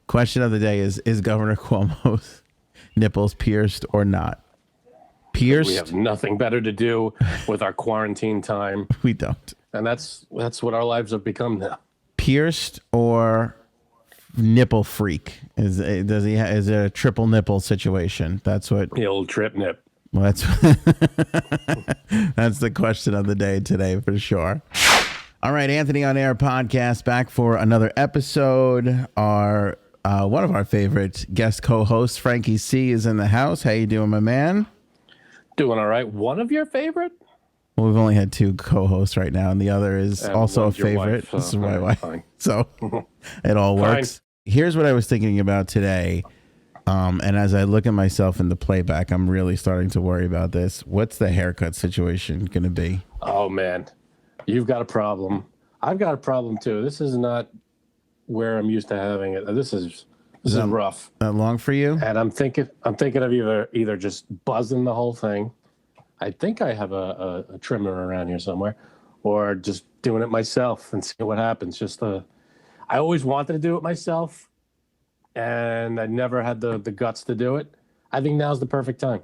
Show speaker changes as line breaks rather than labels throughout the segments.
Question of the day is Governor Cuomo's nipples pierced or not? Pierced?
We have nothing better to do with our quarantine time.
We don't.
And that's what our lives have become now.
Pierced or nipple freak? Is it a triple nipple situation? That's what
The old trip nip.
well, that's that's the question of the day today for sure. All right, Anthony on Air podcast back for another episode. Our one of our favorite guest co-hosts, Frankie C, is in the house. How you doing, my man?
Doing all right. One of your favorite?
Well, we've only had two co-hosts right now, and the other is also a
one's your
favorite.
wife, so,
This is my
all right,
wife,
fine.
so it all works. Here's what I was thinking about today, and as I look at myself in the playback, I'm really starting to worry about this. What's the haircut situation going to be?
Oh, man. You've got a problem. I've got a problem, too. This is not where I'm used to having it. This is rough.
That long for you?
And I'm thinking of either just buzzing the whole thing. I think I have a trimmer around here somewhere, or just doing it myself and see what happens. I always wanted to do it myself, and I never had the guts to do it. I think now's the perfect time.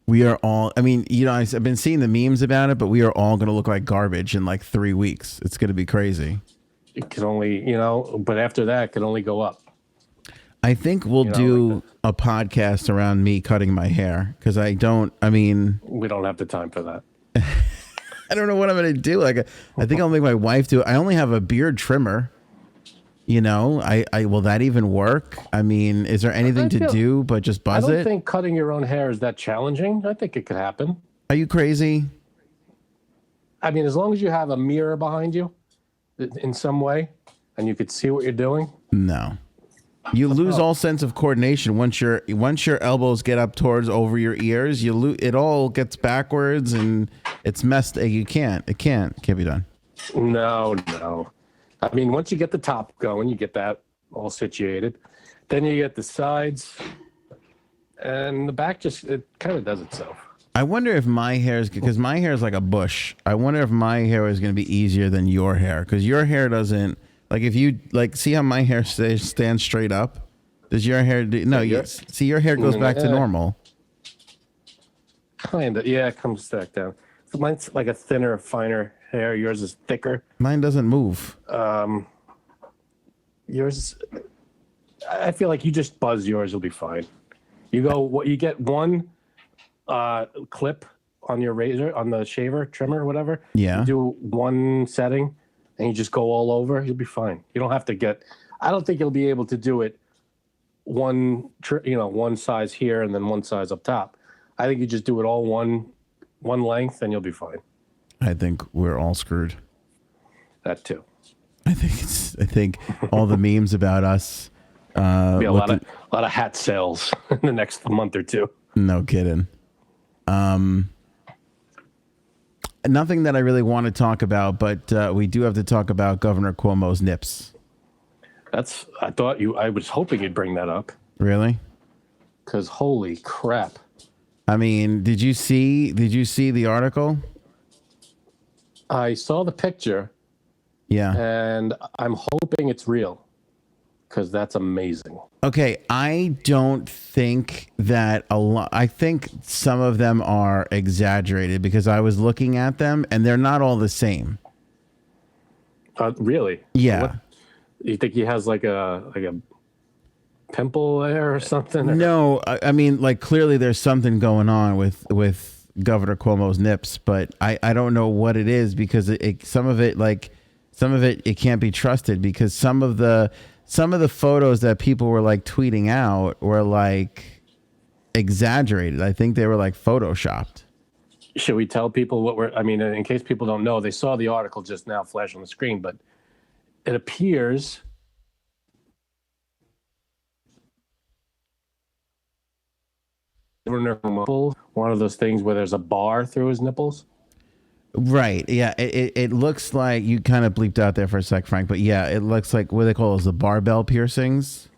We are all, I mean, you know, I've been seeing the memes about it, but we are all going to look like garbage in like 3 weeks. It's going to be crazy.
It can only, but after that, it can only go up.
I think we'll do a podcast around me cutting my hair because we don't
have the time for that.
I don't know what I'm going to do. Like, I think I'll make my wife do it. I only have a beard trimmer. I will that even work? I mean, is there anything to do but just buzz it?
I don't think cutting your own hair is that challenging. I think it could happen.
Are you crazy?
I mean, as long as you have a mirror behind you in some way and you could see what you're doing.
No. You lose all sense of coordination once your elbows get up towards over your ears. It all gets backwards and it's messed. It can't be done.
No. I mean, once you get the top going, you get that all situated. Then you get the sides, and the back it kind of does itself.
I wonder if my hair is, because my hair is like a bush. I wonder if my hair is going to be easier than your hair, because your hair doesn't, like if you, like, see how my hair stands straight up? Does your hair do, no, see your hair goes back to normal.
Kind of, yeah, it comes back down. Mine's like a thinner, finer hair. Yours is thicker.
Mine doesn't move.
Yours, I feel like you just buzz yours, will be fine. You get one clip on your razor, on the shaver, trimmer, or whatever.
Yeah.
You do one setting, and you just go all over. You'll be fine. You don't have to I don't think you'll be able to do it one size here and then one size up top. I think you just do it all one length, and you'll be fine.
I think we're all screwed.
That too.
I think all the memes about us.
Be a lot of hat sales in the next month or two.
No kidding. Nothing that I really want to talk about, but we do have to talk about Governor Cuomo's nips.
I was hoping you'd bring that up.
Really?
Because holy crap.
I mean, did you see the article?
I saw the picture.
Yeah.
And I'm hoping it's real, because that's amazing.
Okay, I don't think that a lot. I think some of them are exaggerated because I was looking at them and they're not all the same.
Really?
Yeah.
You think he has like a pimple there or something? Or?
No, I mean, like, clearly there's something going on with Governor Cuomo's nips, but I don't know what it is, because some of it it can't be trusted, because some of the photos that people were like tweeting out were like exaggerated. I think they were like photoshopped.
Should we tell people in case people don't know, they saw the article just now flash on the screen, but it appears one of those things where there's a bar through his nipples.
Right. Yeah. It looks like, you kind of bleeped out there for a sec, Frank, but yeah, it looks like what they call the barbell piercings.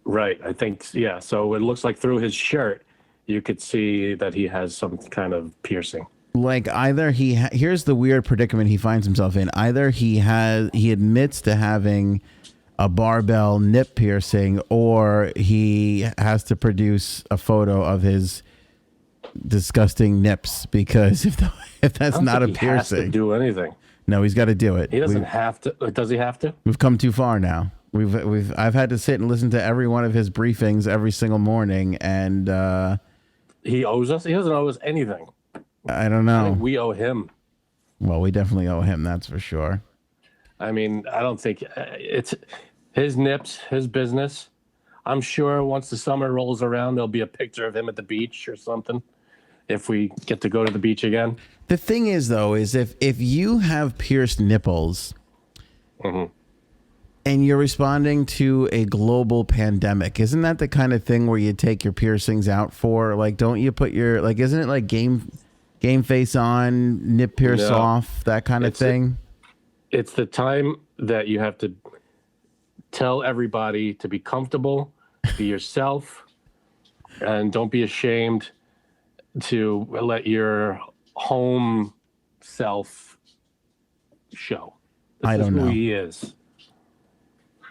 Right. I think, yeah. So it looks like through his shirt, you could see that he has some kind of piercing.
Like, either here's the weird predicament he finds himself in. Either he admits to having a barbell nip piercing, or he has to produce a photo of his disgusting nips, because if that's not a
He has to
piercing,
do anything.
no, he's got to do it.
He doesn't have to. Does he have to?
We've come too far now. I've had to sit and listen to every one of his briefings every single morning, and
He owes us. He doesn't owe us anything.
I don't
I think
know.
we owe him.
Well, we definitely owe him, that's for sure.
I mean, I don't think it's his nips, his business. I'm sure once the summer rolls around, there'll be a picture of him at the beach or something. If we get to go to the beach again.
The thing is, though, is if you have pierced nipples,
Mm-hmm.
and you're responding to a global pandemic, isn't that the kind of thing where you take your piercings out for? Like, don't you put your, like, isn't it like game face on, nip pierce
No.
off, that kind of thing?
It's the time that you have to tell everybody to be comfortable, be yourself, and don't be ashamed to let your home self show. This
I don't
is who
know.
he is.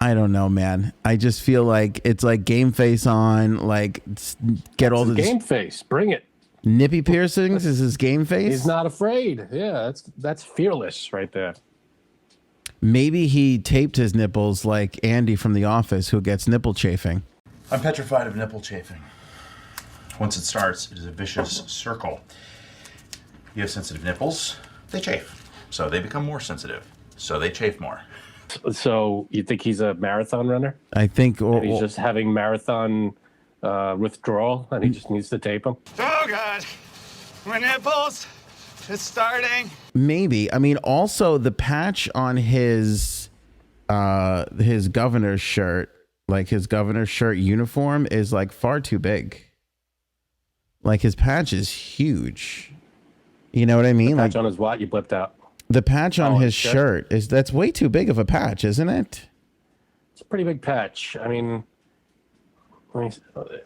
I don't know, man. I just feel like it's like game face on, like get all the
Game face, bring it.
nippy piercings. Is his game face?
He's not afraid. Yeah, that's fearless right there.
Maybe he taped his nipples like Andy from The Office, who gets nipple chafing.
I'm petrified of nipple chafing. Once it starts, it is a vicious circle. You have sensitive nipples, they chafe. So they become more sensitive. So they chafe more.
So you think he's a marathon runner?
I think,
And he's just having marathon withdrawal, and he just needs to tape them.
Oh God, my nipples, it's starting.
maybe. I mean, also the patch on his governor's shirt, like his governor's shirt uniform, is like far too big. Like his patch is huge. You know what I mean?
Patch
Like
on his what? You blipped out.
the patch on
Oh,
his
his
shirt is, that's way too big of a patch, isn't it?
It's a pretty big patch. I mean,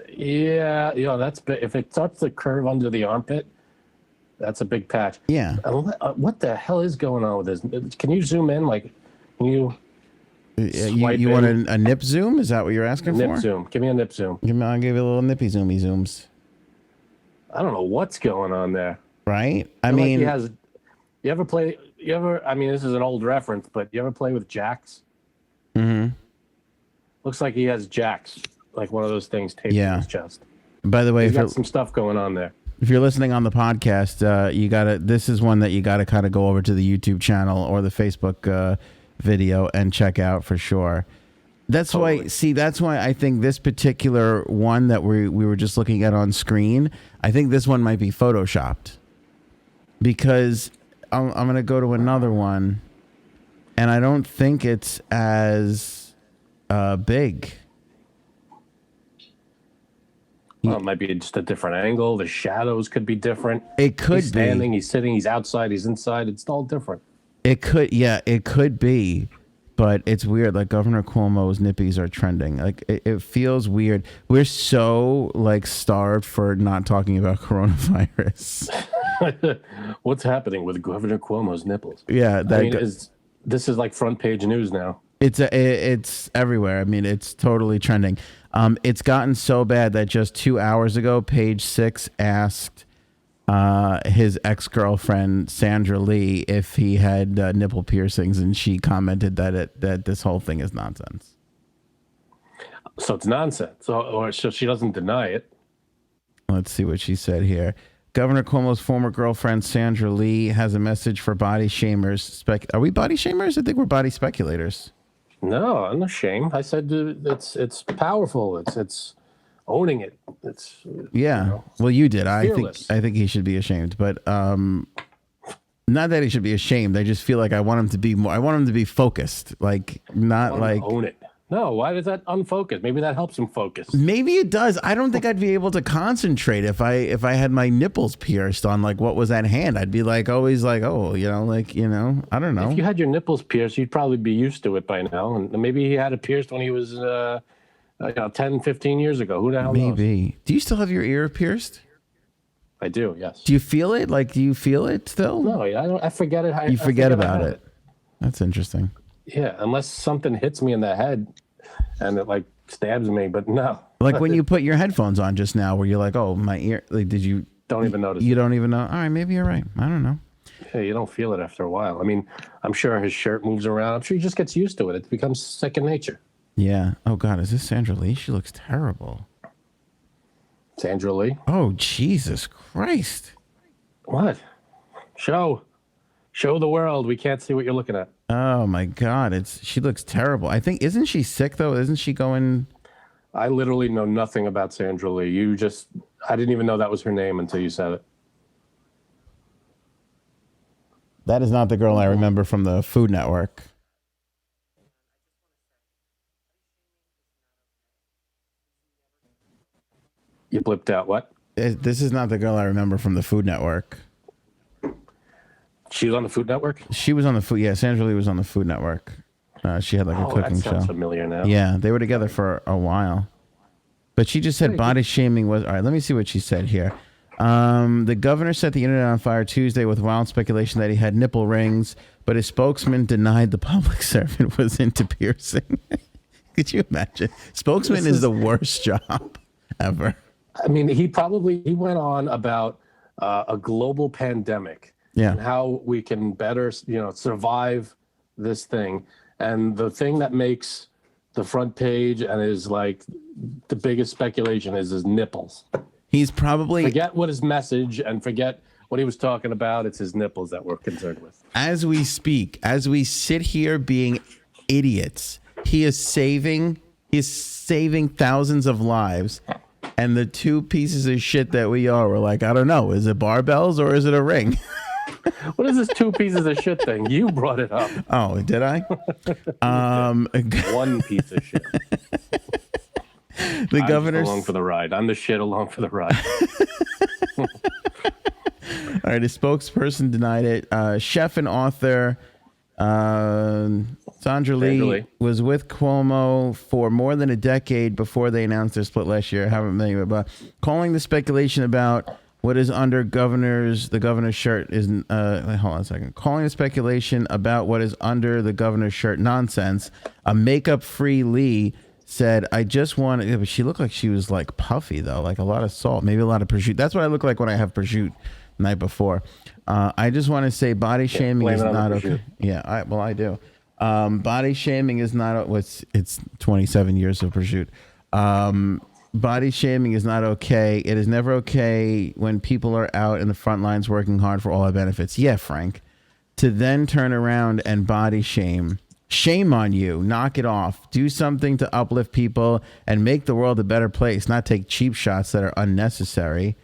yeah, that's big. If it starts to curve under the armpit, that's a big patch.
Yeah.
What the hell is going on with this? Can you zoom in? Like, can you swipe
You want
in?
a nip zoom? Is that what you're asking
nip
for?
zoom? Give me a nip zoom.
I'll give you a little nippy zoomy zooms.
I don't know what's going on there.
Right? I
Like
mean,
he has. I mean, this is an old reference, but you ever play with jacks?
mhm.
Looks like he has jacks, like one of those things taped
Yeah.
to his chest.
By the way,
He's
if you're,
got some stuff going on there.
if you're listening on the podcast, this is one that you gotta kind of go over to the YouTube channel or the Facebook video and check out for sure. That's
Totally.
that's why I think this particular one that we were just looking at on screen, I think this one might be photoshopped, because I'm going to go to another one and I don't think it's as big.
Well, it might be just a different angle. The shadows could be different.
It could
He's standing,
be.
he's sitting, he's outside, he's inside. It's all different.
It could be, but it's weird. Like Governor Cuomo's nippies are trending. Like it feels weird. We're so like starved for not talking about coronavirus.
What's happening with Governor Cuomo's nipples?
Yeah,
I mean, this is like front page news now.
it's everywhere. I mean, it's totally trending. It's gotten so bad that just 2 hours ago, Page Six asked his ex-girlfriend Sandra Lee if he had nipple piercings, and she commented that this whole thing is nonsense.
So it's nonsense. So she doesn't deny it.
Let's see what she said here. Governor Cuomo's former girlfriend Sandra Lee has a message for body shamers. Are we body shamers? I think we're body speculators.
No, I'm not ashamed. I said it's powerful. It's owning it. It's
Yeah. Well, you did.
fearless.
I think he should be ashamed, but not that he should be ashamed. I just feel like I want him to be more. I want him to be focused, like not like.
own it. No, why does that unfocus? Maybe that helps him focus.
Maybe it does. I don't think I'd be able to concentrate if I had my nipples pierced on like what was at hand. I'd be like always like, oh, I don't know.
If you had your nipples pierced, you'd probably be used to it by now. And maybe he had it pierced when he was 10, 15 years ago. Who the hell knows?
Maybe. Do you still have your ear pierced?
I do, yes.
Do you feel it? Like, do you feel it still?
No, I forget it.
You forget about it. That's interesting.
Yeah, unless something hits me in the head and it like stabs me, but no.
Like when you put your headphones on just now, where you're like, "Oh, my ear!" Like, did you?
Don't even notice.
You don't even know. All right, maybe you're right. I don't know.
Yeah, you don't feel it after a while. I mean, I'm sure his shirt moves around. I'm sure he just gets used to it. It becomes second nature.
Yeah. Oh God, is this Sandra Lee? She looks terrible.
Sandra Lee?
Oh Jesus Christ!
What? Show the world. We can't see what you're looking at.
Oh my God, she looks terrible. I think isn't she sick though? Isn't she going?
I literally know nothing about Sandra Lee. I didn't even know that was her name until you said it.
That is not the girl I remember from the Food Network.
You blipped out what?
This is not the girl I remember from the Food Network.
She was on the Food Network?
She was on the Food. Yeah, Sandra Lee was on the Food Network. She had like a cooking
that sounds
show.
familiar now.
Yeah, they were together for a while. But she just said body shaming was... All right, let me see what she said here. The governor set the internet on fire Tuesday with wild speculation that he had nipple rings, but his spokesman denied the public servant was into piercing. Could you imagine? Spokesman is the worst job ever.
I mean, he went on about a global pandemic and how we can better, survive this thing. And the thing that makes the front page and is like the biggest speculation is his nipples.
He's probably...
Forget what his message and forget what he was talking about. It's his nipples that we're concerned with.
As we speak, as we sit here being idiots, he is saving thousands of lives. And the two pieces of shit that we are, we're like, I don't know, is it barbells or is it a ring?
What is this two pieces of shit thing? You brought it up.
Oh, did I?
One piece of shit.
The governor
along for the ride. I'm the shit along for the ride.
All right, a spokesperson denied it. Chef and author Sandra Lee was with Cuomo for more than a decade before they announced their split last year. Calling the speculation about what is under the governor's shirt is hold on a second. Calling the speculation about what is under the governor's shirt nonsense. A makeup-free Lee said, I just want to... She looked like she was like puffy though, like a lot of salt, maybe a lot of prosciutto. That's what I look like when I have prosciutto the night before. I just want to say body shaming is not okay. Yeah, I do. Body shaming is not... It's 27 years of prosciutto. Body shaming is not okay. It is never okay when people are out in the front lines working hard for all our benefits. Yeah, Frank. To then turn around and body shame. Shame on you. Knock it off. Do something to uplift people and make the world a better place, not take cheap shots that are unnecessary.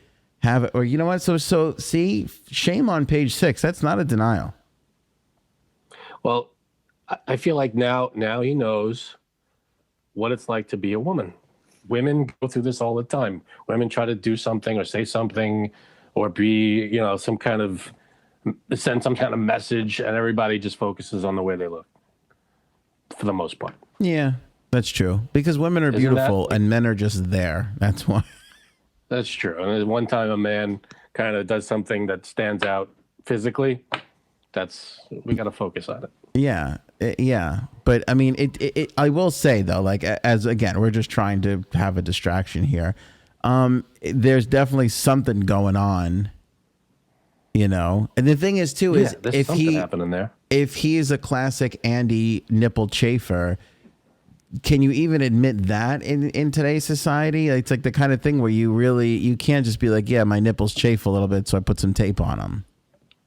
Have it, or you know what? So see, shame on page 6. That's not a denial.
Well, I feel like now he knows what it's like to be a woman. Women go through this all the time. Women try to do something or say something or be, send some kind of message, and everybody just focuses on the way they look for the most part.
Yeah, that's true. Because women are beautiful and men are just there. That's why.
That's true. And there's one time a man kind of does something that stands out physically, we got to focus on it.
Yeah. Yeah. But I mean, I will say though, like, again, we're just trying to have a distraction here. There's definitely something going on, and the thing is too, is if
happening there,
if he is a classic Andy nipple chafer, can you even admit that in today's society? It's like the kind of thing where you can't just be like, yeah, my nipples chafe a little bit, so I put some tape on them.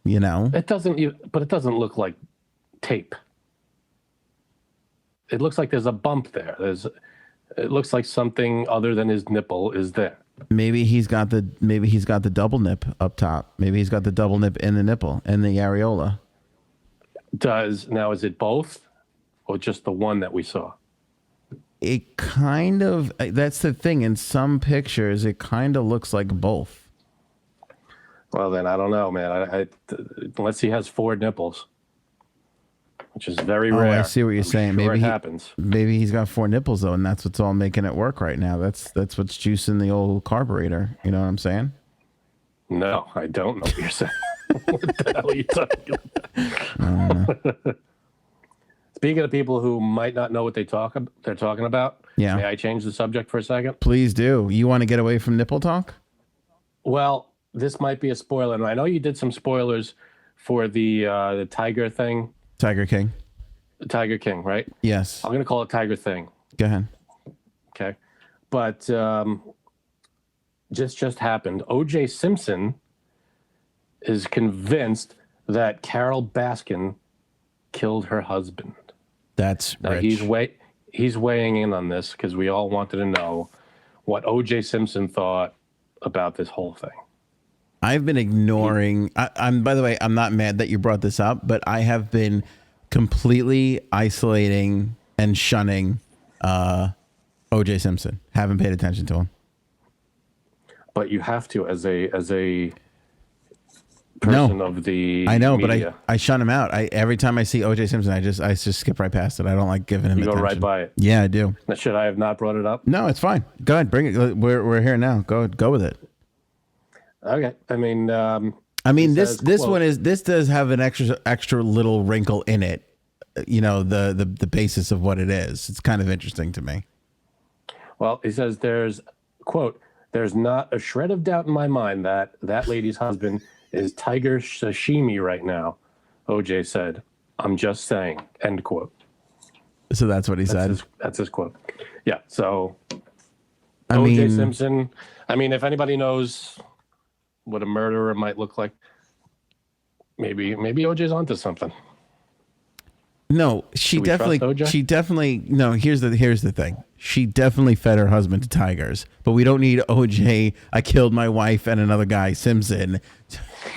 It doesn't look like tape. It looks like there's a bump there. It looks like something other than his nipple is there. Maybe he's got the double nip up top. Maybe he's got the double nip in the nipple and the areola.
Is it both or just the one that we saw?
It kind of, that's the thing. In some pictures, it kind of looks like both.
Well, then I don't know, man. Unless he has 4 nipples, which is very rare.
I see what you're saying.
Sure,
maybe
it happens.
Maybe he's got 4 nipples though, and that's what's all making it work right now. That's what's juicing the old carburetor. You know what I'm saying?
No, I don't know what you're saying. What the hell are you talking about? Speaking of people who might not know what they're talking about,
Yeah.
may I change the subject for a second?
Please do. You want to get away from nipple talk?
Well, this might be a spoiler, and I know you did some spoilers for the tiger thing,
Tiger King.
Tiger King, right?
Yes.
I'm gonna call it Tiger Thing,
Go ahead.
okay? But just happened. O.J. Simpson is convinced that Carol Baskin killed her husband.
That's
Now,
rich.
he's weighing in on this because we all wanted to know what O.J. Simpson thought about this whole thing.
I've been ignoring. I'm. By the way, I'm not mad that you brought this up, but I have been completely isolating and shunning O.J. Simpson. Haven't paid attention to him.
But you have to, as a person of the
I know,
media,
but I shun him out. Every time I see O.J. Simpson, I just skip right past it. I don't like giving him
you go
attention.
right by it.
Yeah, I do.
Now, should I have not brought it up?
No, it's fine. Go ahead, bring it. We're here now. Go with it.
Okay. I mean,
This
quote,
one is, this does have an extra little wrinkle in it. You know, the basis of what it is. It's kind of interesting to me.
well, he says there's not a shred of doubt in my mind that lady's husband is tiger sashimi right now. OJ said, "I'm just saying." End quote.
So that's what he said.
That's his quote. Yeah. So
I
OJ
mean,
Simpson. I mean, if anybody knows what a murderer might look like, maybe OJ's onto something.
no, she
Do we trust
definitely,
OJ?
no. Here's the thing. She definitely fed her husband to tigers, but we don't need OJ. I killed my wife and another guy, Simpson,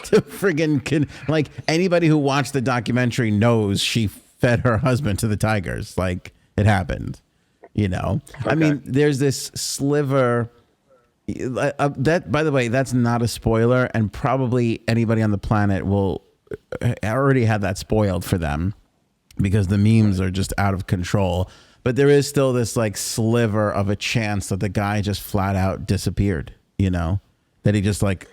to friggin' like anybody who watched the documentary knows she fed her husband to the tigers. Like it happened, you know. I mean, there's this sliver. That, by the way, that's not a spoiler, and probably anybody on the planet will already have that spoiled for them because the memes are just out of control. But there is still this like sliver of a chance that the guy just flat out disappeared, you know, that he just like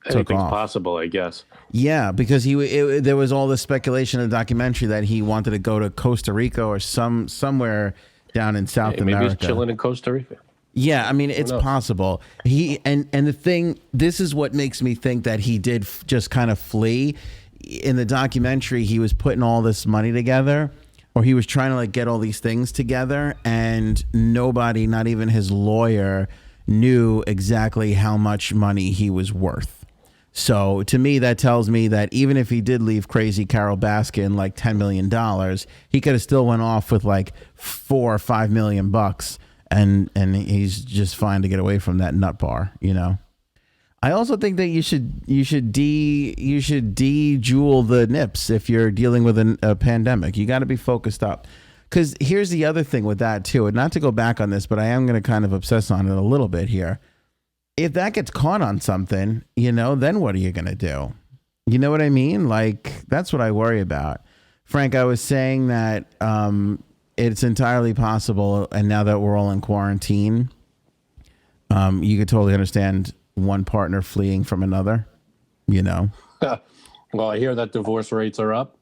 took
Anything's
off.
possible, I guess.
Yeah, because there was all this speculation in the documentary that he wanted to go to Costa Rica or somewhere down in South
Maybe
America.
he's chilling in Costa Rica.
Yeah, I mean, it's
knows?
possible. He and the thing, this is what makes me think that he did just kind of flee. In the documentary, he was putting all this money together, or he was trying to like get all these things together, and nobody, not even his lawyer, knew exactly how much money he was worth. So to me, that tells me that even if he did leave crazy Carol Baskin like $10 million, he could have still went off with like $4 or $5 million bucks. And he's just fine to get away from that nut bar, you know. I also think that you should de-jewel the nips if you're dealing with a pandemic. You got to be focused up, because here's the other thing with that too. And not to go back on this, but I am going to kind of obsess on it a little bit here. If that gets caught on something, you know, then what are you going to do? You know what I mean? Like that's what I worry about. Frank, I was saying that it's entirely possible, and now that we're all in quarantine, you could totally understand one partner fleeing from another, you know.
Well, I hear that divorce rates are up.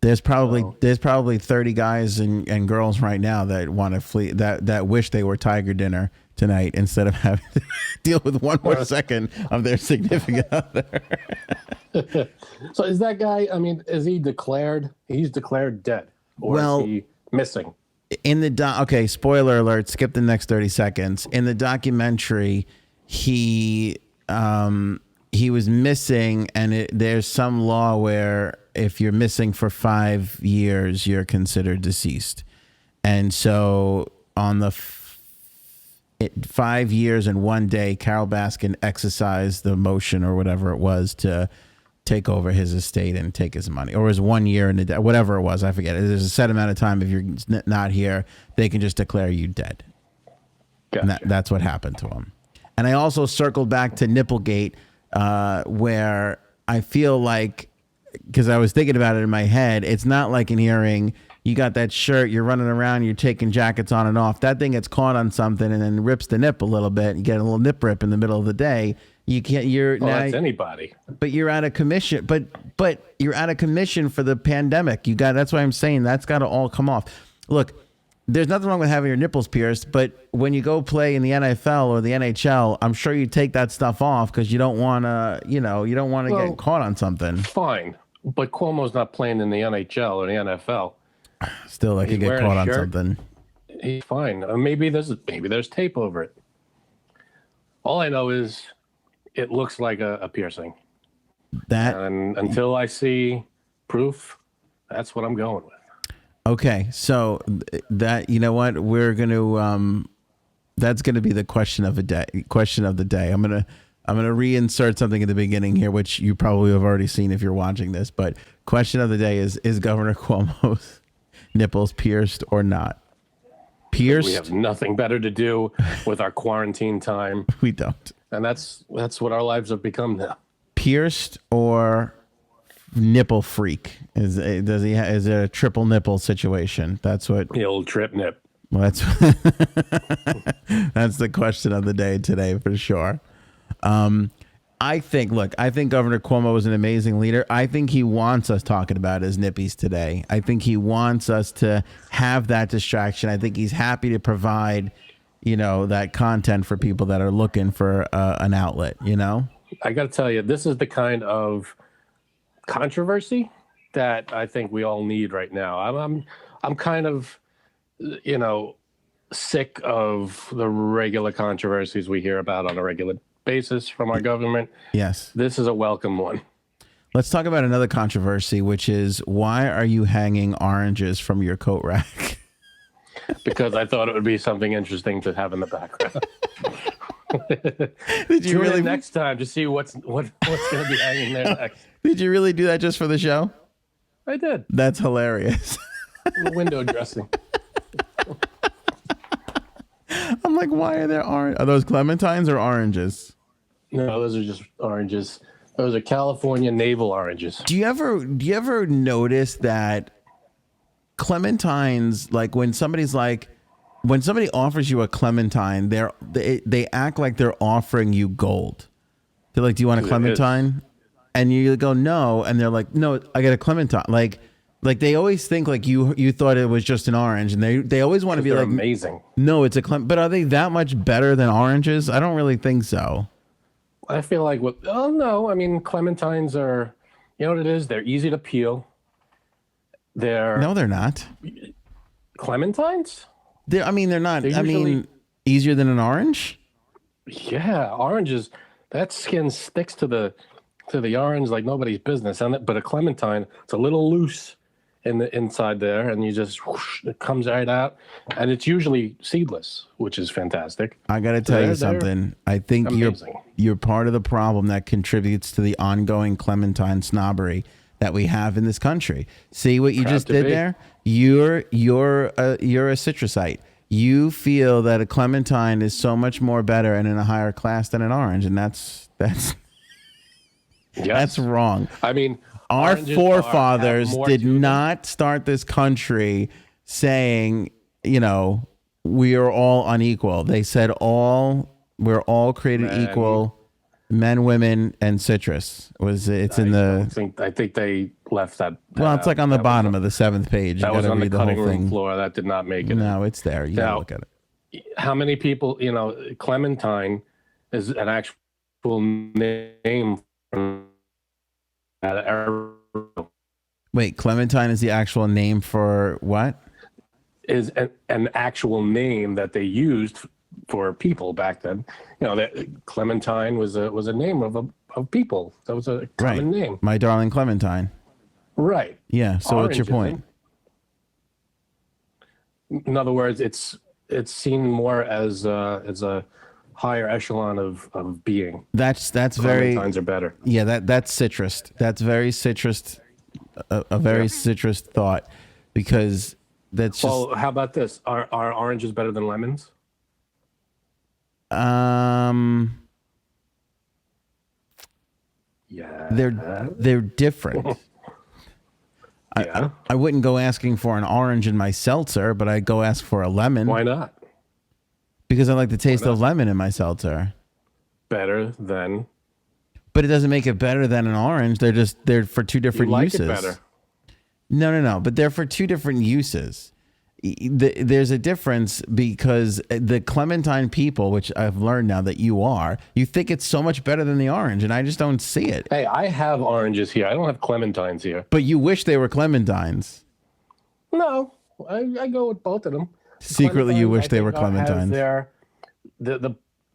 There's probably 30 guys and girls right now that want to flee, that wish they were Tiger Dinner tonight instead of having to deal with one more second of their significant other.
So is that guy, I mean, is he declared? He's declared dead, or is he missing?
In the okay, spoiler alert, skip the next 30 seconds. In the documentary, he was missing, and there's some law where if you're missing for 5 years, you're considered deceased. And so on the 5 years and 1 day, Carol Baskin exercised the motion or whatever it was to take over his estate and take his money, or it was 1 year and a day, whatever it was. I forget. There's a set amount of time. If you're not here, they can just declare you dead.
Gotcha.
And that's what happened to him. And I also circled back to Nipplegate, where I feel like, because I was thinking about it in my head, it's not like an earring. You got that shirt, you're running around, you're taking jackets on and off. That thing gets caught on something and then rips the nip a little bit. You get a little nip rip in the middle of the day, You can't. You're
Well,
now,
that's anybody.
but you're out of commission. But you're out of commission for the pandemic. You got. That's why I'm saying that's got to all come off. Look, there's nothing wrong with having your nipples pierced, but when you go play in the NFL or the NHL, I'm sure you take that stuff off because you don't want to. You don't want to get caught on something.
Fine, but Cuomo's not playing in the NHL or the NFL.
Still, I could get caught on something.
He's fine. Maybe there's tape over it. All I know is it looks like a piercing. And until I see proof, that's what I'm going with.
Okay, so that what we're gonna that's gonna be the question of the day. I'm gonna reinsert something at the beginning here, which you probably have already seen if you're watching this. But question of the day is Governor Cuomo's nipples pierced or not? Pierced.
We have nothing better to do with our quarantine time.
We don't.
And that's what our lives have become now.
Pierced or nipple freak? Is it a triple nipple situation? That's what
the old trip nip.
Well, that's the question of the day today for sure. I think Governor Cuomo is an amazing leader. I think he wants us talking about his nippies today. I think he wants us to have that distraction. I think he's happy to provide, that content for people that are looking for an outlet,
I got to tell you, this is the kind of controversy that I think we all need right now. I'm kind of, sick of the regular controversies we hear about on a regular basis from our government.
Yes.
This is a welcome one.
Let's talk about another controversy, which is why are you hanging oranges from your coat rack?
Because I thought it would be something interesting to have in the background.
Did you really
next time to see what's going to be hanging there next?
Did you really do that just for the show?
I did.
That's hilarious.
Window dressing.
I'm like, why are there orange? Are those clementines or oranges?
No, those are just oranges. Those are California navel oranges.
Do you ever notice that clementines, like when somebody offers you a clementine, they act like they're offering you gold. They're like, "Do you want a clementine?" And you go, "No," and they're like, "No, I got a clementine." Like they always think like you thought it was just an orange, and they always want to be like
amazing.
No, it's a but are they that much better than oranges? I don't really think so.
I feel like no, I mean clementines are, you know what it is? They're easy to peel.
No, they're not.
Clementines?
They're not. Easier than an orange?
Yeah, oranges. That skin sticks to the orange like nobody's business, but a clementine, it's a little loose in the inside there, and you just whoosh, it comes right out, and it's usually seedless, which is fantastic.
I got to tell you something. I think you're part of the problem that contributes to the ongoing clementine snobbery that we have in this country. See what you just did there? You're a citrusite. You feel that a clementine is so much more better and in a higher class than an orange, and that's wrong.
I mean,
our forefathers did not start this country saying, we are all unequal. They said we're all created equal, men, women, and citrus. I think
they left that.
Well, it's like on the bottom of the 7th page.
That was on the cutting room floor. That did not make it.
No, it's there. You gotta look at it.
How many people, Clementine is an actual name from
Wait, Clementine is the actual name for what?
Is an actual name that they used for people back then. That Clementine was a name of people. That was a common name.
My darling Clementine.
Right.
Yeah. So what's your point?
In other words, it's seen more as a higher echelon of being.
That's very.
Clementines are better.
Yeah, that's citrus. That's very citrus. A very citrus thought, because that's just.
Well, how about this? Are oranges better than lemons? Yeah.
They're different.
Yeah.
I wouldn't go asking for an orange in my seltzer, but I'd go ask for a lemon.
Why not?
Because I like the taste of lemon in my seltzer.
Better than
But it doesn't make it better than an orange. They're for two
You
different
like
uses.
it better.
No. But they're for two different uses. There's a difference because the Clementine people, which I've learned now that you think it's so much better than the orange, and I just don't see it.
Hey, I have oranges here. I don't have Clementines here.
But you wish they were Clementines.
No, I go with both of them.
Secretly, you wish
I
they were
think have
Clementines.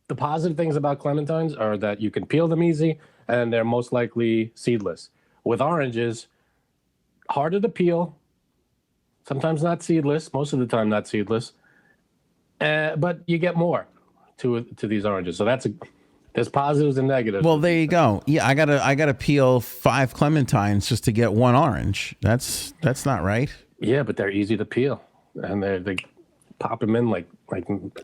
The positive things about Clementines are that you can peel them easy, and they're most likely seedless. With oranges, harder to peel. Sometimes not seedless. Most of the time, not seedless. But you get more to these oranges. So there's positives and negatives.
Well, there you go. Yeah, I gotta peel 5 Clementines just to get 1 orange. That's not right.
Yeah, but they're easy to peel, and they pop them in like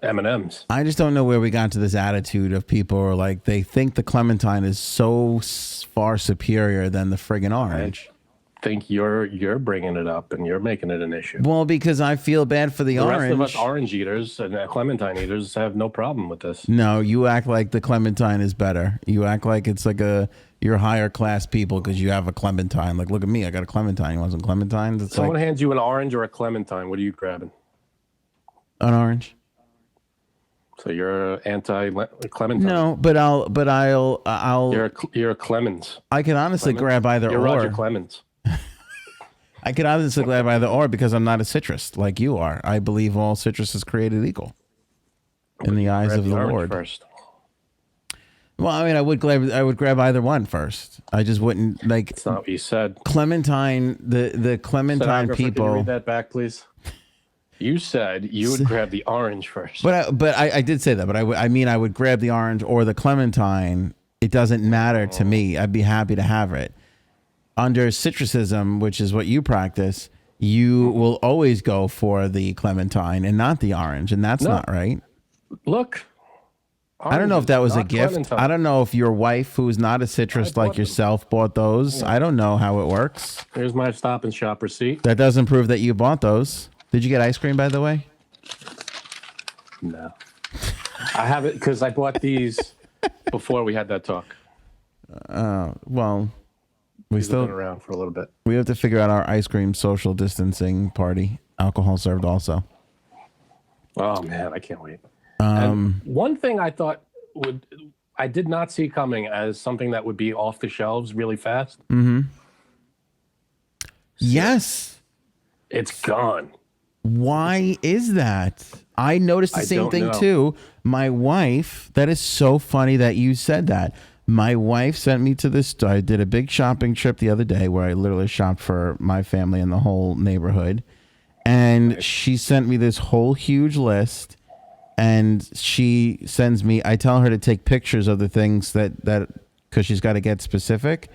M&Ms.
I just don't know where we got to this attitude of people are like they think the Clementine is so far superior than the friggin' orange.
I think you're bringing it up and you're making it an issue.
Well, because I feel bad for the
The
orange.
rest of us orange eaters and Clementine eaters have no problem with this.
No, you act like the Clementine is better. You act like it's like you're higher class people because you have a Clementine. Like, look at me, I got a Clementine. You want some Clementines? It's
Someone
like
hands you an orange or a Clementine. What are you grabbing?
an orange.
So you're anti-Clementine.
No, but I'll.
You're a Clemens.
I can honestly
Clemens?
grab either
You're
or.
Roger Clemens.
I could honestly grab either or because I'm not a citrus like you are. I believe all citrus is created equal in the eyes
Grab
of the
orange
Lord.
first.
Well, I mean, I would grab either one first. I just wouldn't like
That's not what you said.
Clementine. The Clementine
Stenographer,
people.
Can you read that back, please? You said you would grab the orange first.
But I did say that. But I mean I would grab the orange or the Clementine. It doesn't matter to me. I'd be happy to have it. Under citrusism, which is what you practice, you will always go for the Clementine and not the orange, and that's not right.
Look.
I don't know if that was a
not
gift.
Clementine.
I don't know if your wife, who's not a citrus like yourself, bought those. I don't know how it works.
Here's my Stop and Shop receipt.
That doesn't prove that you bought those. Did you get ice cream, by the way?
No. I have it because I bought these before we had that talk.
Well, we
These have been
still
around for a little bit.
we have to figure out our ice cream social distancing party. Alcohol served also.
Oh man, I can't wait. And one thing I thought I did not see coming as something that would be off the shelves really fast.
Yes.
It's gone.
Why is that? I noticed the
I
same
don't
thing
know.
too. My wife, that is so funny that you said that. My wife sent me to this store. I did a big shopping trip the other day where I literally shopped for my family and the whole neighborhood. And she sent me this whole huge list. And she sends me, I tell her to take pictures of the things that because she's got to get specific.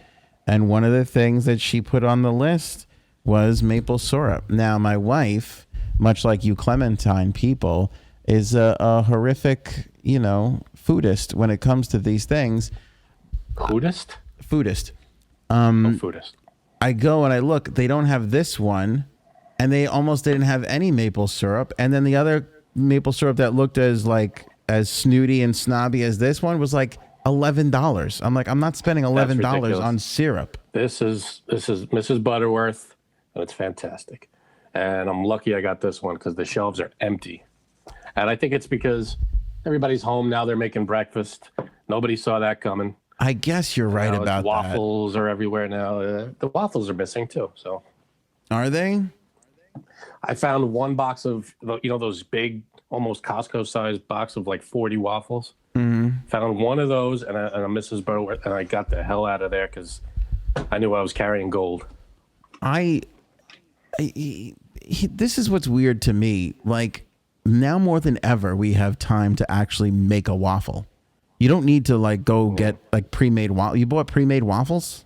And one of the things that she put on the list was maple syrup. Now, my wife, much like you Clementine people, is a horrific, foodist when it comes to these things.
Foodist?
Foodist.
Foodist.
I go and I look, they don't have this one, and they almost didn't have any maple syrup. And then the other maple syrup that looked as snooty and snobby as this one was like $11. I'm like, I'm not spending $11
ridiculous.
on syrup.
This is Mrs. Butterworth, and it's fantastic. And I'm lucky I got this one because the shelves are empty. And I think it's because everybody's home now. They're making breakfast. Nobody saw that coming.
I guess you're right about
waffles are everywhere now. The waffles are missing too. So
that. Are they?
I found one box of those big, almost Costco-sized box of like 40 waffles. Mm-hmm. Found one of those and a Mrs. Butterworth, and I got the hell out of there because I knew I was carrying gold.
This is what's weird to me. Like, now more than ever, we have time to actually make a waffle. You don't need to go get pre-made waffles. You bought pre-made waffles?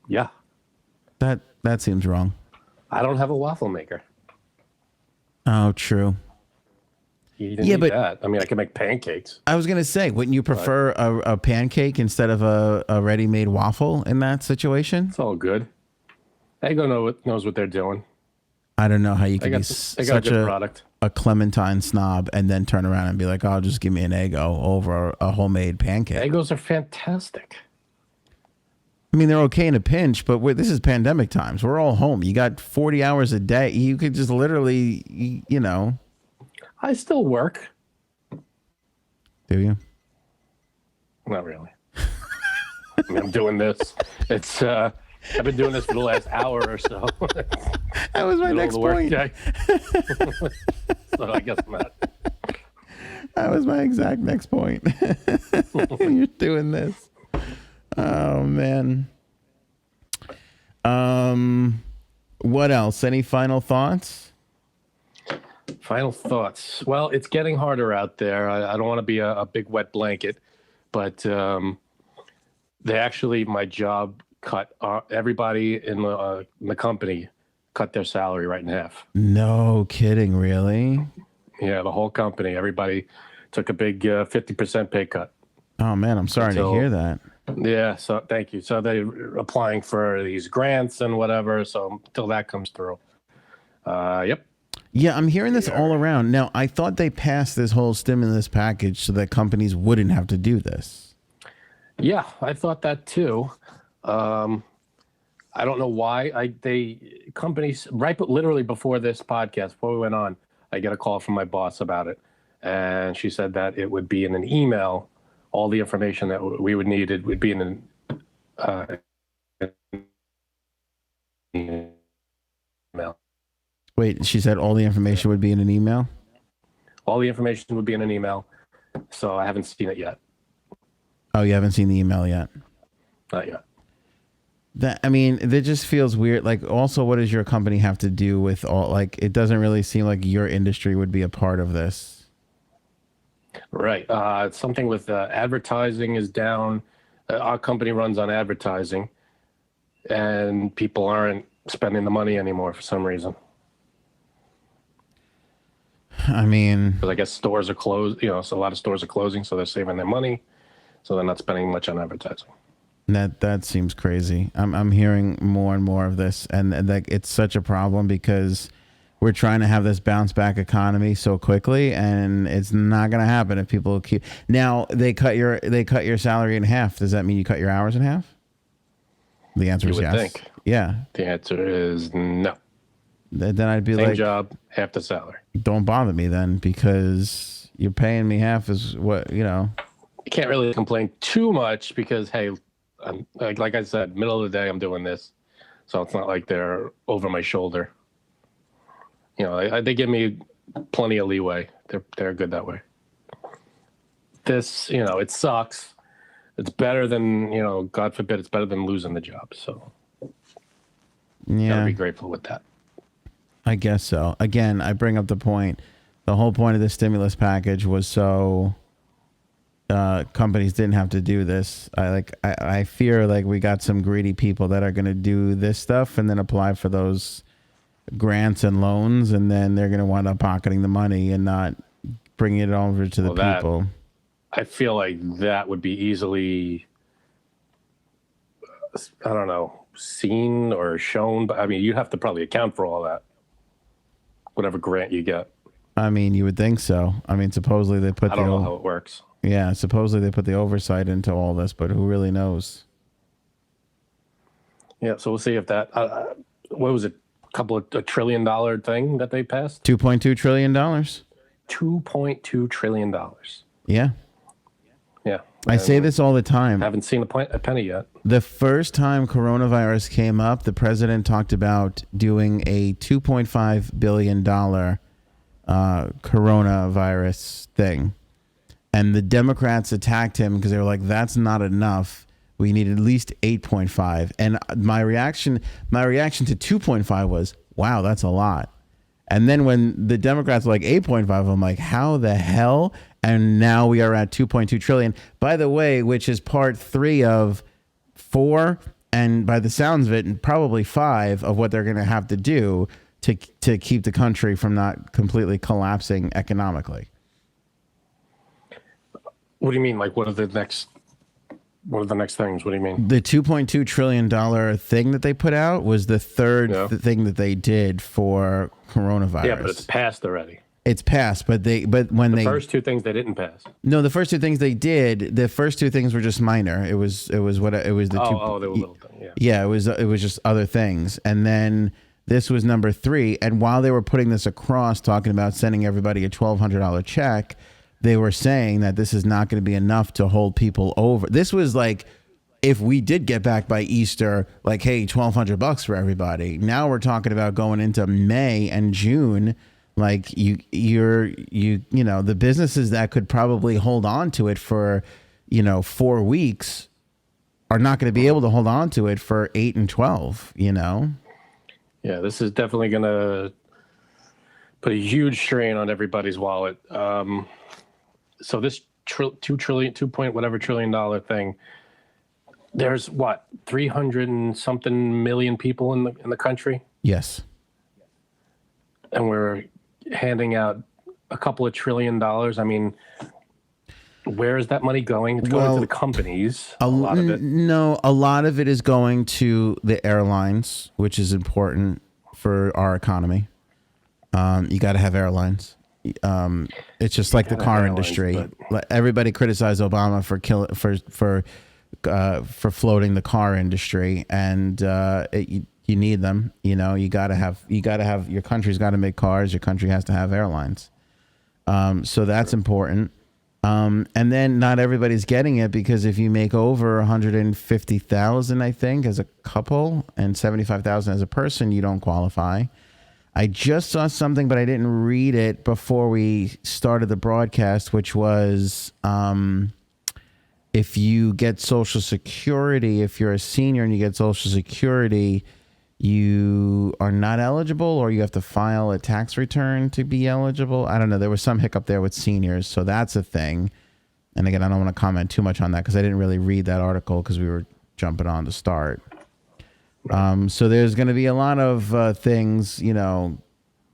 Yeah.
That seems wrong.
I don't have a waffle maker.
Oh, true.
You didn't need that. I mean, I can make pancakes.
I was going to say, wouldn't you prefer a pancake instead of a ready-made waffle in that situation?
It's all good. Eggo knows what they're doing.
I don't know how you
They
can be
got a
such
good product.
a a Clementine snob and then turn around and be like, "Oh, just give me an Eggo over a homemade pancake."
Eggos are fantastic.
I mean, they're okay in a pinch, but this is pandemic times. We're all home. You got 40 hours a day. You could just literally,
I still work.
Do you?
Not really. I mean, I'm doing this. It's I've been doing this for the last hour or so.
That was my next point.
So I guess not.
That was my exact next point. You're doing this. Oh man. What else? Any final thoughts?
Final thoughts. Well, it's getting harder out there. I don't want to be a big wet blanket, but my job cut everybody in the company cut their salary right in half.
No kidding, really?
Yeah, the whole company, everybody took a big 50% pay cut.
Oh man, I'm sorry to hear that.
Yeah, so thank you. So they're applying for these grants and whatever. So until that comes through, yep.
Yeah, I'm hearing this all around. Now, I thought they passed this whole stimulus package so that companies wouldn't have to do this.
Yeah, I thought that too. I don't know why companies literally before this podcast, before we went on, I get a call from my boss about it, and she said that it would be in an email. All the information that we would need it would be in an email.
Wait, she said all the information would be in an email?
All the information would be in an email. So I haven't seen it yet.
Oh, you haven't seen the email yet?
Not yet.
That just feels weird. Like, also, what does your company have to do with all? Like, it doesn't really seem like your industry would be a part of this.
Right. Something with advertising is down. Our company runs on advertising, and people aren't spending the money anymore for some reason.
I mean,
because I guess stores are closed. So a lot of stores are closing, so they're saving their money, so they're not spending much on advertising.
That seems crazy. I'm hearing more and more of this, and that it's such a problem because we're trying to have this bounce back economy so quickly, and it's not going to happen if people keep. Now they cut your salary in half. Does that mean you cut your hours in half? The answer is yes. You would think. Yeah.
The answer is no.
Then I'd be
same job, half the salary.
Don't bother me then, because you're paying me half is what. You
can't really complain too much because hey, I'm, like I said, middle of the day I'm doing this, so it's not like they're over my shoulder. They give me plenty of leeway. They're good that way. This, it sucks. It's better than, God forbid, it's better than losing the job. So, gotta be grateful with that.
I guess so. Again, I bring up the point. The whole point of the stimulus package was so companies didn't have to do this. I fear like we got some greedy people that are going to do this stuff and then apply for those grants and loans, and then they're going to wind up pocketing the money and not bringing it over to the people.
I feel like that would be easily, I don't know, seen or shown. But you'd have to probably account for all that, whatever grant you get.
You would think so. Supposedly they put.
I don't know how it works.
Yeah, supposedly they put the oversight into all this, but who really knows?
Yeah, so we'll see if that. What was it? $1 trillion thing that they passed?
$2.2 trillion.
$2.2 trillion.
Yeah.
Yeah.
I say this all the time.
Haven't seen a penny yet.
The first time coronavirus came up, the president talked about doing a $2.5 billion coronavirus thing. And the Democrats attacked him because they were like, that's not enough. We need at least 8.5. And my reaction to 2.5 was, wow, that's a lot. And then when the Democrats were like 8.5, I'm like, how the hell? And now we are at 2.2 trillion, by the way, which is part 3 of 4. And by the sounds of it, probably 5 of what they're going to have to do to keep the country from not completely collapsing economically.
What do you mean? Like, what are the next things? What do you mean?
The $2.2 trillion thing that they put out was the third thing that they did for coronavirus.
Yeah, but it's passed already.
It's passed, but when
The
they
first two things they didn't pass.
no, the first two things they did, the first two things were just minor. It was the two.
Oh, they were little things. Yeah.
Yeah, it was just other things, and then this was number 3. And while they were putting this across, talking about sending everybody a $1,200 check, they were saying that this is not going to be enough to hold people over. This was like, if we did get back by Easter, like, hey, $1,200 for everybody. Now we're talking about going into May and June. Like you know, the businesses that could probably hold on to it for, 4 weeks are not going to be able to hold on to it for 8 and 12,
Yeah, this is definitely going to put a huge strain on everybody's wallet. So this $2 trillion thing, there's what, 300 and something million people in the country?
Yes.
And we're handing out a couple of $1 trillion. I mean, where is that money going? It's going to the companies. A lot of it.
No, a lot of it is going to the airlines, which is important for our economy. You got to have airlines. It's just like the car industry. Everybody criticized Obama for floating the car industry, and you need them. You got to have your country's got to make cars. Your country has to have airlines. So that's important. And then not everybody's getting it, because if you make over 150,000, I think, as a couple and 75,000 as a person, you don't qualify. I just saw something, but I didn't read it before we started the broadcast, which was if you get Social Security, if you're a senior and you get Social Security, you are not eligible, or you have to file a tax return to be eligible. I don't know. There was some hiccup there with seniors. So that's a thing. And again, I don't want to comment too much on that because I didn't really read that article because we were jumping on to start. So there's going to be a lot of things,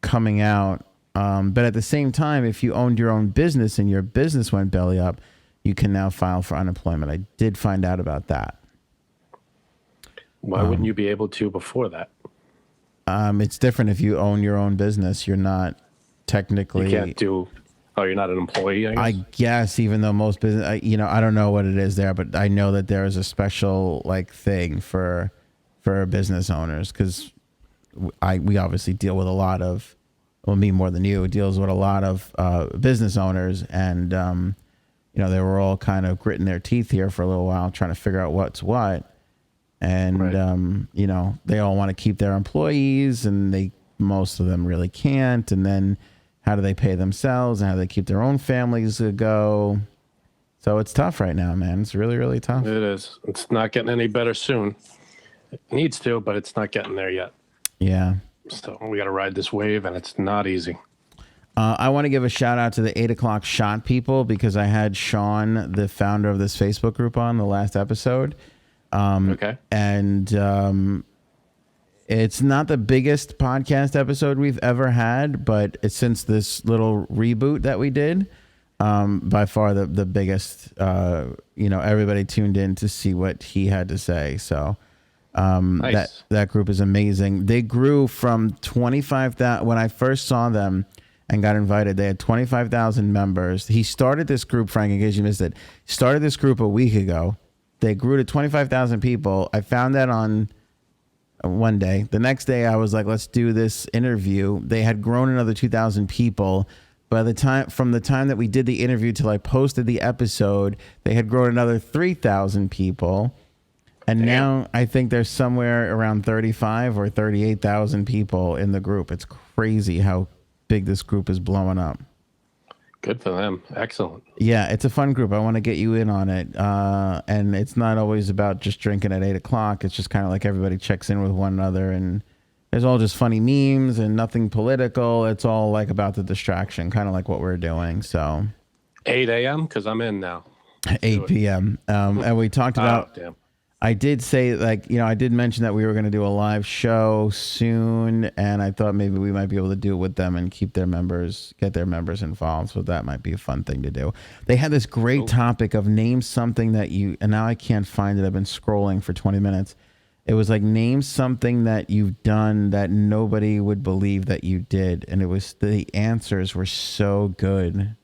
coming out. But at the same time, if you owned your own business and your business went belly up, you can now file for unemployment. I did find out about that.
Why wouldn't you be able to before that?
It's different if you own your own business. You're not technically.
You can't do. Oh, you're not an employee,
I guess, even though most business, I don't know what it is there, but I know that there is a special thing for business owners, because we obviously deal with a lot of, well, me more than you, deals with a lot of business owners, and they were all kind of gritting their teeth here for a little while, trying to figure out what's what. And, right. They all want to keep their employees, and most of them really can't. And then how do they pay themselves, and how do they keep their own families to go? So it's tough right now, man. It's really, really tough.
It is. It's not getting any better soon. It needs to, but it's not getting there yet.
Yeah.
So we got to ride this wave, and it's not easy.
I want to give a shout out to the 8 o'clock shot people, because I had Sean, the founder of this Facebook group, on the last episode.
Okay.
And it's not the biggest podcast episode we've ever had, but it's since this little reboot that we did, by far the biggest. Everybody tuned in to see what he had to say. So nice. that group is amazing. They grew from 25,000 when I first saw them and got invited. They had 25,000 members. He started this group, Frank, in case you missed it. Started this group a week ago. They grew to 25,000 people. I found that on one day. The next day, I was like, let's do this interview. They had grown another 2,000 people. From the time that we did the interview till I posted the episode, they had grown another 3,000 people. And Damn. Now I think there's somewhere around 35 or 38,000 people in the group. It's crazy how big this group is blowing up.
Good for them. Excellent.
Yeah, it's a fun group. I want to get you in on it. And it's not always about just drinking at 8 o'clock. It's just kind of like everybody checks in with one another, and there's all just funny memes and nothing political. It's all about the distraction, kind of like what we're doing. So
8 a.m. because I'm in now.
8 p.m. And we talked about,
damn.
I did say, I did mention that we were going to do a live show soon, and I thought maybe we might be able to do it with them and get their members involved. So that might be a fun thing to do. They had this great topic of name something that and now I can't find it. I've been scrolling for 20 minutes. It was like, name something that you've done that nobody would believe that you did. And it was, the answers were so good.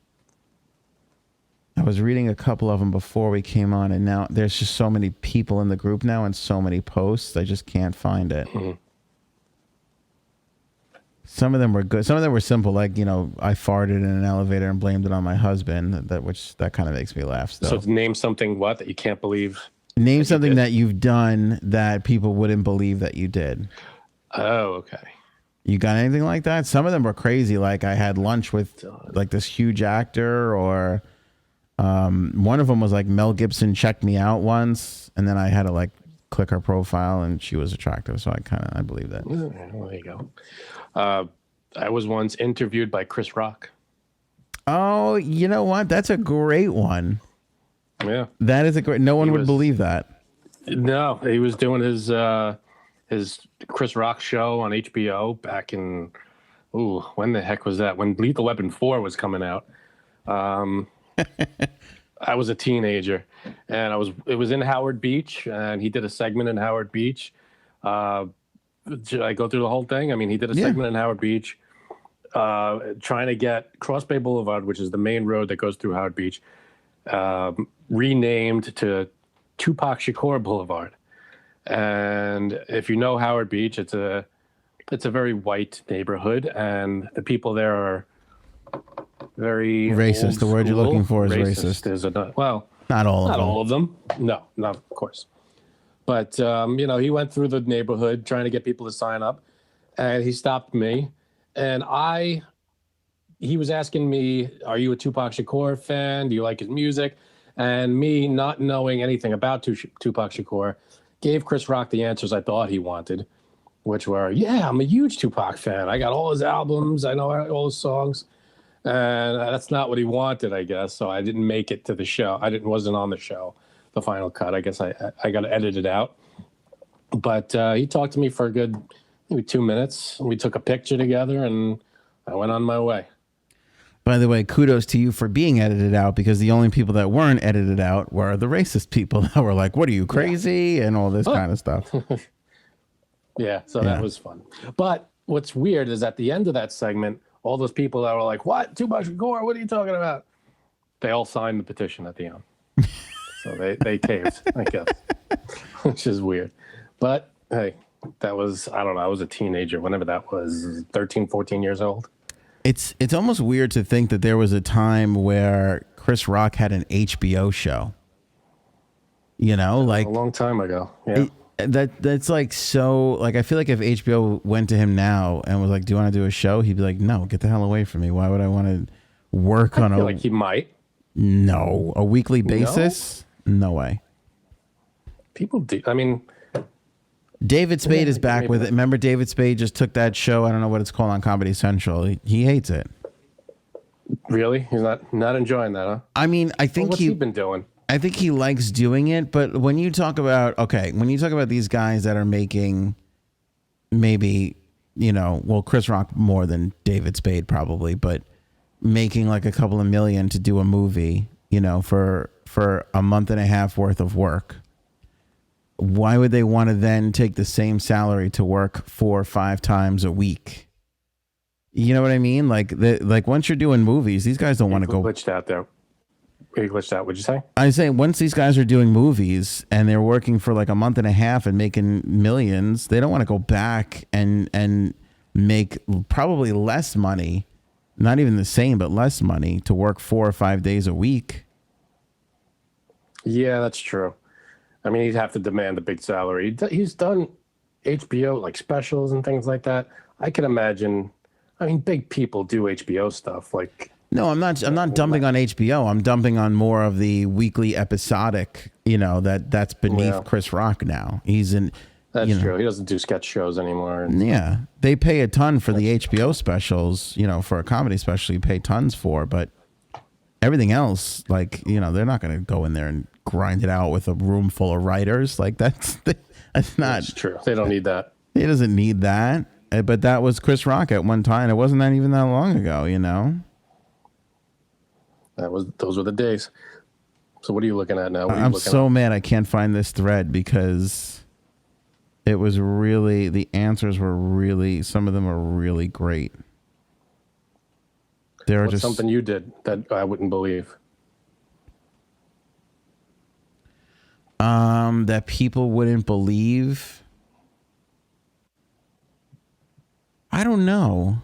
I was reading a couple of them before we came on, and now there's just so many people in the group now and so many posts. I just can't find it.
Mm-hmm.
Some of them were good. Some of them were simple, like, you know, I farted in an elevator and blamed it on my husband. That kind of makes me laugh still.
So it's name something that you can't believe.
Name something that you've done that people wouldn't believe that you did.
Oh, okay.
You got anything like that? Some of them were crazy. Like, I had lunch with like this huge actor, or one of them was like, Mel Gibson checked me out once, and then I had to like click her profile and she was attractive. So I believe that.
Well, there you go. I was once interviewed by Chris Rock.
Oh, you know what? That's a great one.
Yeah.
That is a great, no one would believe that.
No, he was doing his Chris Rock show on HBO back in, when the heck was that? When Lethal Weapon 4 was coming out. I was a teenager, and it was in Howard Beach, and he did a segment in Howard Beach. Should I go through the whole thing? I mean, he did a segment in Howard Beach, trying to get Cross Bay Boulevard, which is the main road that goes through Howard Beach, renamed to Tupac Shakur Boulevard. And if you know Howard Beach, it's a very white neighborhood, and the people there are very
racist. The word you're looking for is racist.
Not
all of them.
Not all of them. No, not of course. But he went through the neighborhood trying to get people to sign up, and he stopped me, and he was asking me, "Are you a Tupac Shakur fan? Do you like his music?" And me, not knowing anything about Tupac Shakur, gave Chris Rock the answers I thought he wanted, which were, "Yeah, I'm a huge Tupac fan. I got all his albums. I know all his songs." And that's not what he wanted, I guess. So I didn't make it to the show. Wasn't on the show, the final cut. I guess I got to edit it out. But he talked to me for a good maybe 2 minutes. We took a picture together, and I went on my way.
By the way, kudos to you for being edited out, because the only people that weren't edited out were the racist people that were like, "What are you, crazy?" and all this kind of stuff.
Yeah, so that was fun. But what's weird is at the end of that segment, all those people that were like, "What? Tupac Shakur? What are you talking about?" They all signed the petition at the end. So they caved, I guess, which is weird. But hey, that was, I don't know, I was a teenager, whenever that was, 13, 14 years old.
It's almost weird to think that there was a time where Chris Rock had an HBO show. You know, like
a long time ago. Yeah.
That's like, so like, I feel like if HBO went to him now and was like, "Do you want to do a show?" He'd be like, "No, get the hell away from me. Why would I want to work on
I feel like he might.
No, a weekly basis? No way.
People do. I mean,
David Spade is back with it. Remember, David Spade just took that show. I don't know what it's called on Comedy Central. He hates it.
Really? He's not enjoying that, huh?
I mean, I think
what's he been doing?
I think he likes doing it, but when you talk about these guys that are making maybe, Chris Rock more than David Spade probably, but making like a couple of million to do a movie, for a month and a half worth of work, why would they want to then take the same salary to work 4 or 5 times a week? You know what I mean? Like once you're doing movies, these guys don't want to go.
Glitched out there. You glitched out. What'd you say?
I say once these guys are doing movies and they're working for like a month and a half and making millions, they don't want to go back and make probably less money, not even the same, but less money to work 4 or 5 days a week.
Yeah, that's true. I mean, he'd have to demand a big salary. He's done HBO like specials and things like that. I can imagine. I mean, big people do HBO stuff. Like,
no, I'm not dumping on HBO. I'm dumping on more of the weekly episodic. That's beneath Chris Rock now. He's in.
That's true. He doesn't do sketch shows anymore.
Yeah, they pay a ton for the HBO specials. For a comedy special, you pay tons for, but everything else, like, they're not going to go in there and grind it out with a room full of writers. Like that's not.
That's true. They don't need that.
He doesn't need that. But that was Chris Rock at one time. It wasn't that even that long ago,
Those were the days. So what are you looking at now?
I'm so mad I can't find this thread because It was really, the answers were really, some of them are really great. There are
What's
just
something you did that I wouldn't believe?
That people wouldn't believe. I don't know.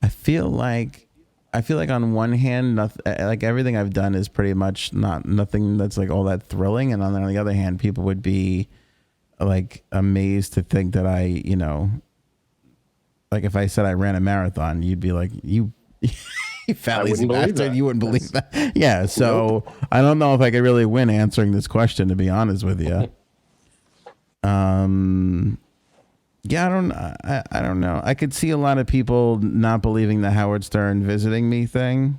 I feel like on one hand, like everything I've done is pretty much nothing that's like all that thrilling, and on the other hand, people would be like amazed to think that I, like if I said I ran a marathon, you'd be like, you fat lazy bastard, you wouldn't believe that. Yeah, so nope. I don't know if I could really win answering this question, to be honest with you. Yeah, I don't know. I could see a lot of people not believing the Howard Stern visiting me thing.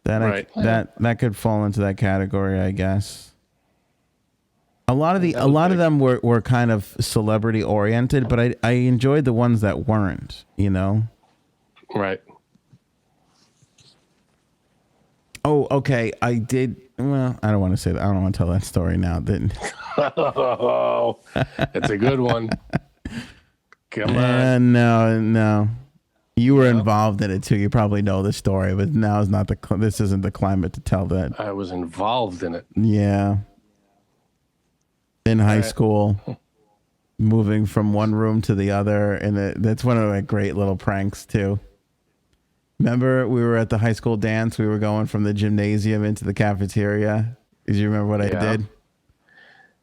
That that could fall into that category, I guess. A lot of them were kind of celebrity oriented, but I enjoyed the ones that weren't,
Right.
Oh, okay. I did. Well, I don't want to say that. I don't want to tell that story now.
Oh, it's a good one. Come on.
No. You were involved in it too. You probably know the story, but now is not this isn't the climate to tell that.
I was involved in it.
Yeah. In high school, moving from one room to the other, and that's one of my great little pranks too. Remember, we were at the high school dance. We were going from the gymnasium into the cafeteria. Did you remember what I did?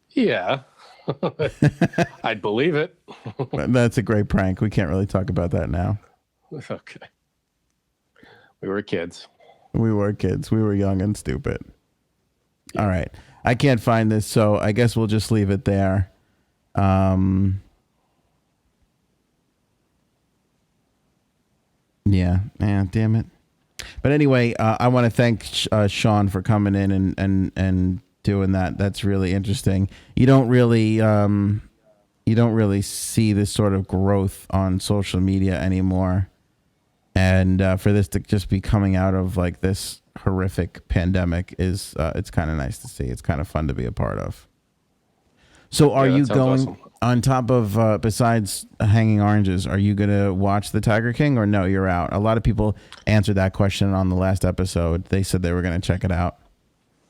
Yeah. I'd believe it.
That's a great prank. We can't really talk about that now.
Okay. We were kids.
We were young and stupid. Yeah. All right. I can't find this, so I guess we'll just leave it there. Yeah, damn it. But anyway, I want to thank Sean for coming in and doing that. That's really interesting. You don't really see this sort of growth on social media anymore. And for this to just be coming out of like this horrific pandemic is it's kind of nice to see. It's kind of fun to be a part of. So are you going awesome. On top of besides Hanging Oranges, are you going to watch The Tiger King or no, you're out? A lot of people answered that question on the last episode. They said they were going to check it out.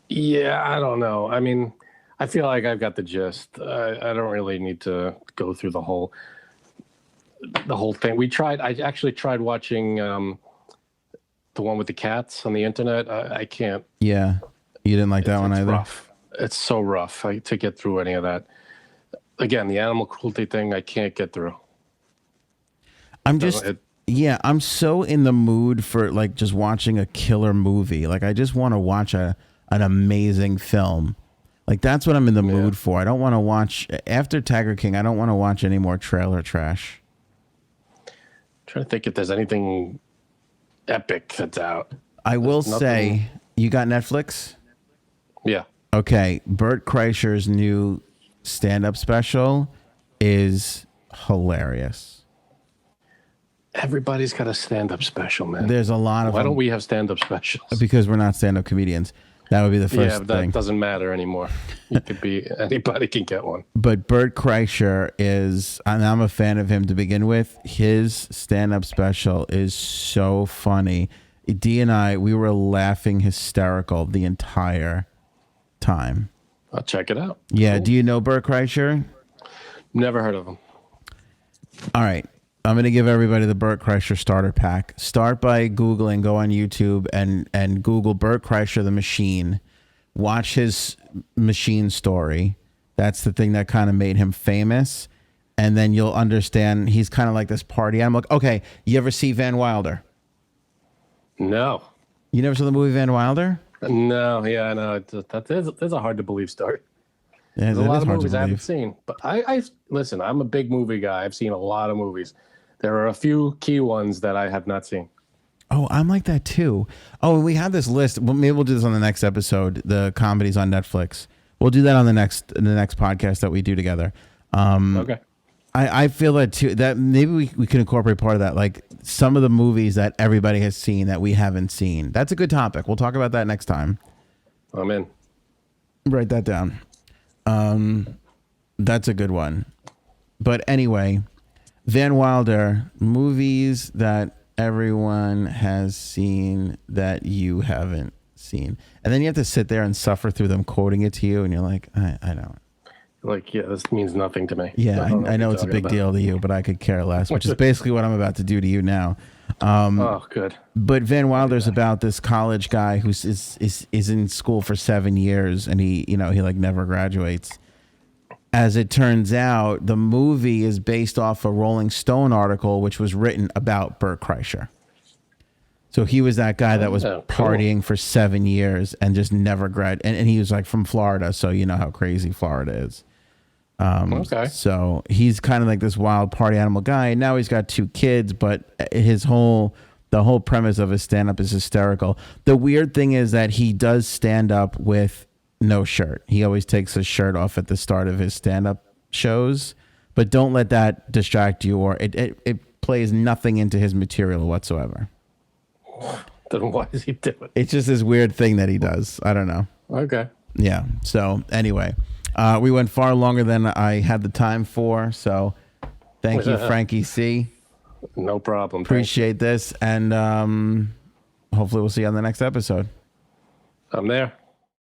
Yeah, I don't know. I mean, I feel like I've got the gist. I don't really need to go through the whole thing. I actually tried watching the one with the cats on the internet. I can't.
Yeah. You didn't like that one either?
Rough. It's so rough to get through any of that. Again, the animal cruelty thing, I can't get through.
I'm so in the mood for like just watching a killer movie. Like I just want to watch an amazing film. Like that's what I'm in the mood for. I don't want to watch after Tiger King. I don't want to watch any more trailer trash.
I'm trying to think if there's anything epic that's out.
I will say, you got Netflix?
Yeah.
Okay, Bert Kreischer's new stand-up special is hilarious.
Everybody's got a stand-up special, man.
There's a lot of
Why don't we have stand-up specials?
Because we're not stand-up comedians. That would be the first thing.
Yeah, that doesn't matter anymore. It could be anybody can get one.
But Bert Kreischer is, and I'm a fan of him to begin with. His stand-up special is so funny. Dee and I, we were laughing hysterical the entire time.
I'll check it out.
Yeah.
Cool.
Do you know Bert Kreischer?
Never heard of him.
All right. I'm going to give everybody the Bert Kreischer starter pack. Start by Googling, go on YouTube and Google Bert Kreischer, the machine. Watch his machine story. That's the thing that kind of made him famous. And then you'll understand he's kind of like this party animal. Okay. You ever see Van Wilder?
No.
You never saw the movie Van Wilder?
No. Yeah, I know. That's a hard to believe story.
Yeah,
there's a lot of movies I haven't seen. But I listen, I'm a big movie guy. I've seen a lot of movies. There are a few key ones that I have not seen.
Oh, I'm like that too. Oh, we have this list. Well, maybe we'll do this on the next episode. The comedies on Netflix. We'll do that on the next podcast that we do together.
Okay.
I feel that too. That maybe we can incorporate part of that, like some of the movies that everybody has seen that we haven't seen. That's a good topic. We'll talk about that next time.
I'm in.
Write that down. That's a good one. But anyway, Van Wilder, movies that everyone has seen that you haven't seen. And then you have to sit there and suffer through them quoting it to you, and you're like, I don't.
Like, yeah, this means nothing to me.
Yeah,
don't
I know
what
it's a
you're
big
talking
deal to you, but I could care less, which is basically what I'm about to do to you now.
Oh, good.
But Van Wilder's about this college guy who is in school for 7 years, and he like never graduates. As it turns out, the movie is based off a Rolling Stone article, which was written about Bert Kreischer. So he was that guy that was partying for 7 years and just never and he was like from Florida, so you know how crazy Florida is.
Okay.
So he's kind of like this wild party animal guy. And now he's got 2 kids, but the whole premise of his stand-up is hysterical. The weird thing is that he does stand up with no shirt. He always takes his shirt off at the start of his stand-up shows, but don't let that distract you, or it plays nothing into his material whatsoever.
Then why does he do it?
It's just this weird thing that he does. I don't know.
Okay.
Yeah. So anyway, we went far longer than I had the time for. So thank you, Frankie C.
No problem.
Appreciate this. And hopefully we'll see you on the next episode.
I'm there.